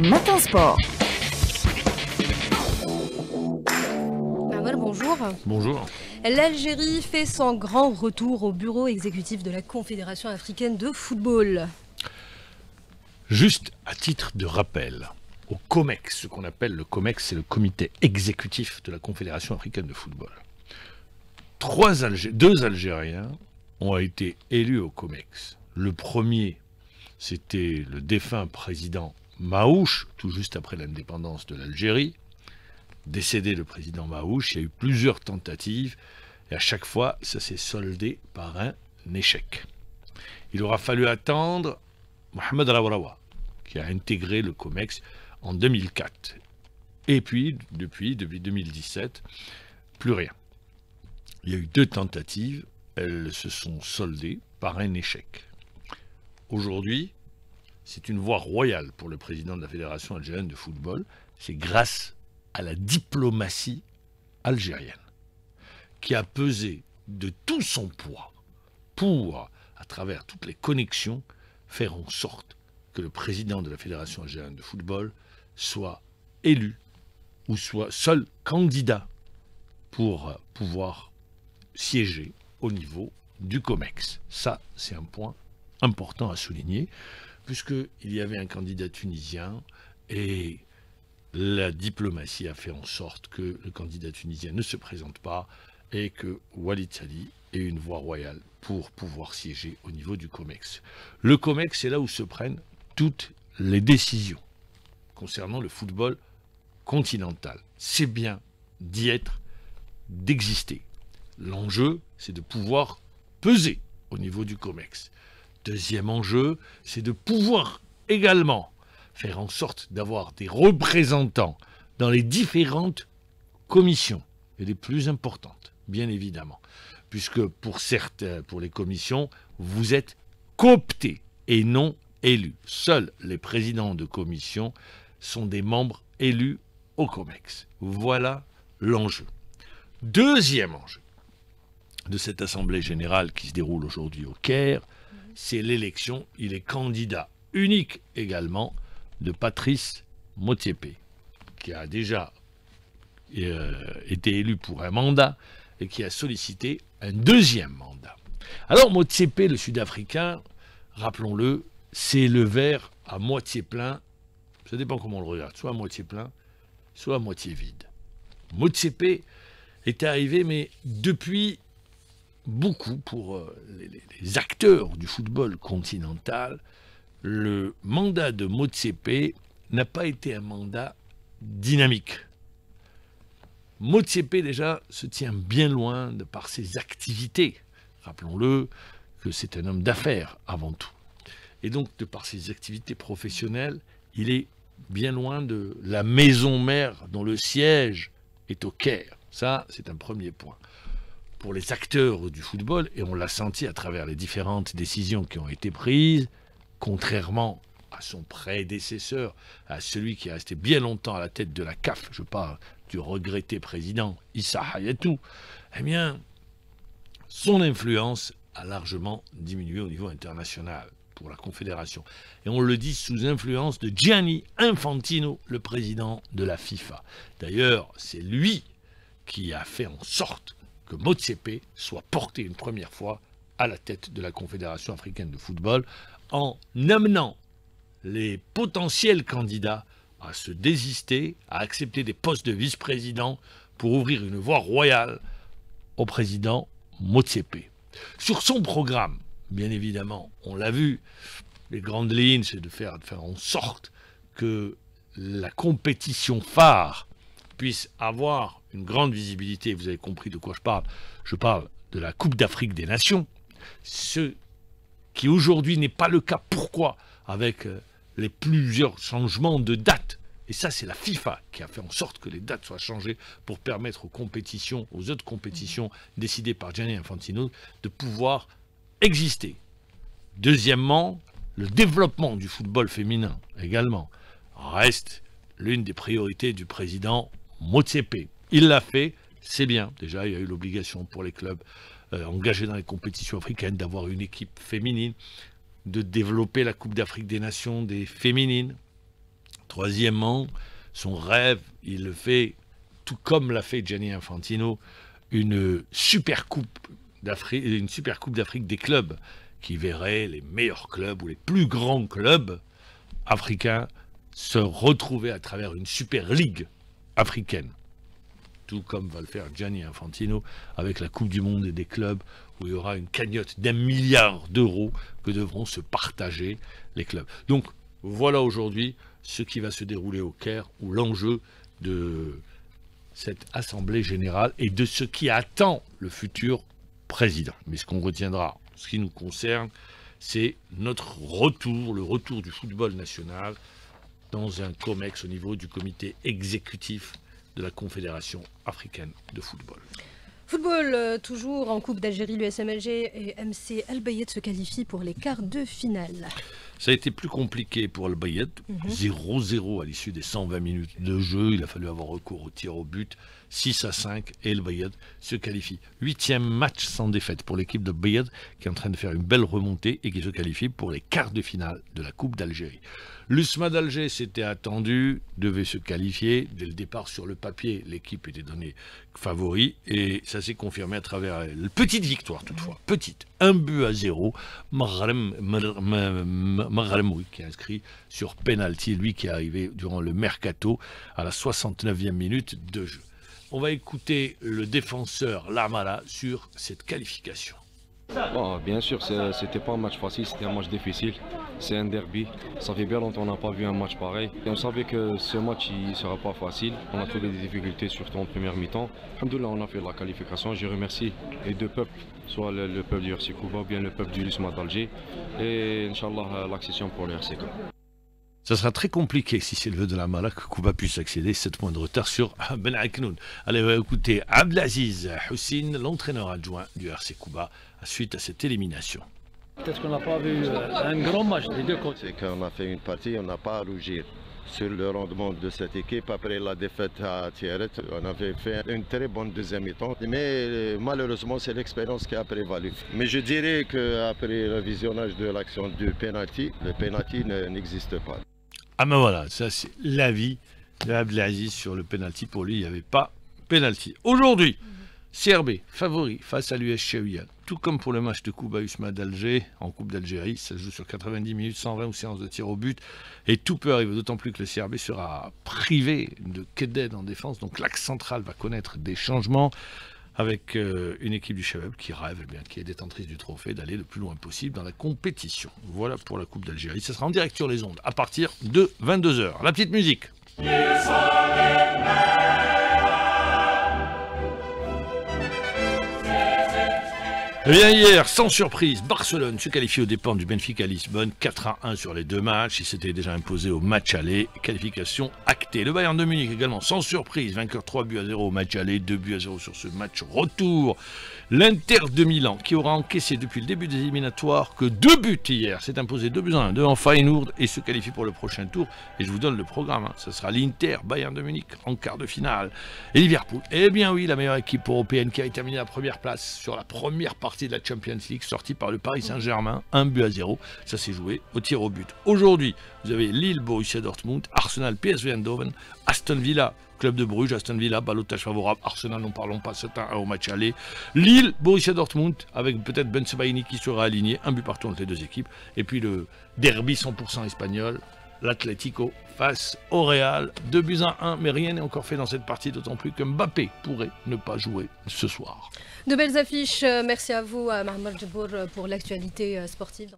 Matin Sport. Armel, bonjour. Bonjour. L'Algérie fait son grand retour au bureau exécutif de la Confédération africaine de football. Juste à titre de rappel, au COMEX, ce qu'on appelle le COMEX, c'est le comité exécutif de la Confédération africaine de football. Deux Algériens ont été élus au COMEX. Le premier, c'était le défunt président Maouche, tout juste après l'indépendance de l'Algérie. Décédé le président Maouche, il y a eu plusieurs tentatives et à chaque fois, ça s'est soldé par un échec. Il aura fallu attendre Mohamed Rawraoua, qui a intégré le COMEX en 2004. Et puis, depuis 2017, plus rien. Il y a eu deux tentatives, elles se sont soldées par un échec. Aujourd'hui, c'est une voie royale pour le président de la Fédération algérienne de football. C'est grâce à la diplomatie algérienne, qui a pesé de tout son poids pour, à travers toutes les connexions, faire en sorte que le président de la Fédération algérienne de football soit élu ou soit seul candidat pour pouvoir siéger au niveau du COMEX. Ça, c'est un point important à souligner, puisqu'il y avait un candidat tunisien et la diplomatie a fait en sorte que le candidat tunisien ne se présente pas et que Walid Sali ait une voie royale pour pouvoir siéger au niveau du COMEX. Le COMEX, c'est là où se prennent toutes les décisions concernant le football continental. C'est bien d'y être, d'exister. L'enjeu, c'est de pouvoir peser au niveau du COMEX. Deuxième enjeu, c'est de pouvoir également faire en sorte d'avoir des représentants dans les différentes commissions, et les plus importantes, bien évidemment, puisque pour les commissions, vous êtes cooptés et non élus. Seuls les présidents de commission sont des membres élus au COMEX. Voilà l'enjeu. Deuxième enjeu de cette Assemblée générale qui se déroule aujourd'hui au Caire, c'est l'élection, il est candidat unique également, de Patrice Motsepe, qui a déjà été élu pour un mandat et qui a sollicité un deuxième mandat. Alors Motsepe, le Sud-Africain, rappelons-le, c'est le verre à moitié plein, ça dépend comment on le regarde, soit à moitié plein, soit à moitié vide. Motsepe est arrivé, mais depuis beaucoup pour les acteurs du football continental, le mandat de Motsepe n'a pas été un mandat dynamique. Motsepe, déjà, se tient bien loin de par ses activités. Rappelons-le que c'est un homme d'affaires avant tout. Et donc, de par ses activités professionnelles, il est bien loin de la maison mère dont le siège est au Caire. Ça, c'est un premier point. Pour les acteurs du football, et on l'a senti à travers les différentes décisions qui ont été prises, contrairement à son prédécesseur, à celui qui est resté bien longtemps à la tête de la CAF, je parle du regretté président Issa Hayatou, eh bien, son influence a largement diminué au niveau international pour la Confédération. Et on le dit sous influence de Gianni Infantino, le président de la FIFA. D'ailleurs, c'est lui qui a fait en sorte que Motsepe soit porté une première fois à la tête de la Confédération africaine de football, en amenant les potentiels candidats à se désister, à accepter des postes de vice-président pour ouvrir une voie royale au président Motsepe. Sur son programme, bien évidemment, on l'a vu, les grandes lignes, c'est de faire en sorte que la compétition phare puisse avoir une grande visibilité. Vous avez compris de quoi je parle. Je parle de la Coupe d'Afrique des Nations. Ce qui aujourd'hui n'est pas le cas. Pourquoi? Avec les plusieurs changements de dates. Et ça, c'est la FIFA qui a fait en sorte que les dates soient changées pour permettre aux compétitions, aux autres compétitions décidées par Gianni Infantino, de pouvoir exister. Deuxièmement, le développement du football féminin également reste l'une des priorités du président Motsepe. Il l'a fait, c'est bien. Déjà, il y a eu l'obligation pour les clubs engagés dans les compétitions africaines d'avoir une équipe féminine, de développer la Coupe d'Afrique des Nations des féminines. Troisièmement, son rêve, il le fait, tout comme l'a fait Gianni Infantino, une super coupe d'Afrique des clubs qui verrait les meilleurs clubs ou les plus grands clubs africains se retrouver à travers une super ligue africaine. Tout comme va le faire Gianni Infantino avec la Coupe du Monde et des clubs où il y aura une cagnotte d'1 milliard d'euros que devront se partager les clubs. Donc voilà aujourd'hui ce qui va se dérouler au Caire, où l'enjeu de cette Assemblée générale et de ce qui attend le futur président. Mais ce qu'on retiendra, ce qui nous concerne, c'est notre retour, le retour du football national dans un COMEX au niveau du comité exécutif de la Confédération africaine de football. Football, toujours en Coupe d'Algérie, l'USM Alger et MC El Bayed se qualifient pour les quarts de finale. Ça a été plus compliqué pour El Bayed, 0-0 à l'issue des 120 minutes de jeu. Il a fallu avoir recours au tir au but, 6-5, et El Bayed se qualifie. 8e match sans défaite pour l'équipe de Bayed, qui est en train de faire une belle remontée et qui se qualifie pour les quarts de finale de la Coupe d'Algérie. L'USMA d'Alger s'était attendu, devait se qualifier. Dès le départ, sur le papier, l'équipe était donnée favori et ça s'est confirmé à travers une petite victoire toutefois. Petite, 1-0. Maghrem, qui a inscrit sur penalty, lui qui est arrivé durant le mercato à la 69e minute de jeu. On va écouter le défenseur Lamara sur cette qualification. Bon, bien sûr, c'était pas un match facile, c'était un match difficile. C'est un derby. Ça fait bien longtemps qu'on n'a pas vu un match pareil. Et on savait que ce match ne sera pas facile. On a trouvé des difficultés, surtout en première mi-temps. Alhamdoulilah, on a fait la qualification. Je remercie les deux peuples, soit le peuple du RC Kouba ou bien le peuple du l'USMA d'Alger. Et Inch'Allah, l'accession pour le RC Kouba. Ça sera très compliqué si c'est le vœu de la Mala que Kouba puisse accéder, 7 points de retard sur Ben Aknoun. Allez, on va écouter Abdelaziz Houssine, l'entraîneur adjoint du RC Kouba, suite à cette élimination. Peut-être qu'on n'a pas vu un grand match des deux côtés. C'est qu'on a fait une partie, on n'a pas à rougir sur le rendement de cette équipe. Après la défaite à Tiaret, on avait fait une très bonne deuxième mi-temps. Mais malheureusement, c'est l'expérience qui a prévalu. Mais je dirais qu'après le visionnage de l'action du penalty, le penalty n'existe pas. Ah ben voilà, ça c'est l'avis d'Abdelaziz sur le penalty. Pour lui, il n'y avait pas penalty. Aujourd'hui, CRB, favori face à l'US Chaouia. Tout comme pour le match de Kouba USMA d'Alger, en Coupe d'Algérie, ça se joue sur 90 minutes, 120 ou séance de tir au but. Et tout peut arriver, d'autant plus que le CRB sera privé de Keded en défense. Donc l'axe central va connaître des changements avec une équipe du Chabab qui rêve, eh bien, qui est détentrice du trophée, d'aller le plus loin possible dans la compétition. Voilà pour la Coupe d'Algérie. Ça sera en direct sur les ondes à partir de 22 h. La petite musique. Eh bien hier, sans surprise, Barcelone se qualifie aux dépens du Benfica Lisbonne, 4-1 sur les deux matchs. Il s'était déjà imposé au match aller, qualification actée. Le Bayern de Munich également, sans surprise, vainqueur 3-0 au match aller, 2-0 sur ce match retour. L'Inter de Milan, qui aura encaissé depuis le début des éliminatoires que 2 buts hier, s'est imposé 2-1 devant Feyenoord et se qualifie pour le prochain tour. Et je vous donne le programme, ce sera l'Inter, Bayern de Munich en quart de finale. Et Liverpool, eh bien oui, la meilleure équipe européenne qui a terminé la première place sur la première partie de la Champions League, sortie par le Paris Saint-Germain, 1-0. Ça s'est joué au tir au but. Aujourd'hui, vous avez Lille, Borussia Dortmund, Arsenal, PSV Eindhoven, Aston Villa, Club de Bruges, Aston Villa, ballottage favorable, Arsenal, n'en parlons pas, 7-1 au match aller. Lille, Borussia Dortmund, avec peut-être Ben Sebaini qui sera aligné, un but partout entre les deux équipes. Et puis le derby 100% espagnol, l'Atlético face au Real, 2-1, mais rien n'est encore fait dans cette partie, d'autant plus que Mbappé pourrait ne pas jouer ce soir. De belles affiches, merci à vous, Mohamed Djibour, pour l'actualité sportive.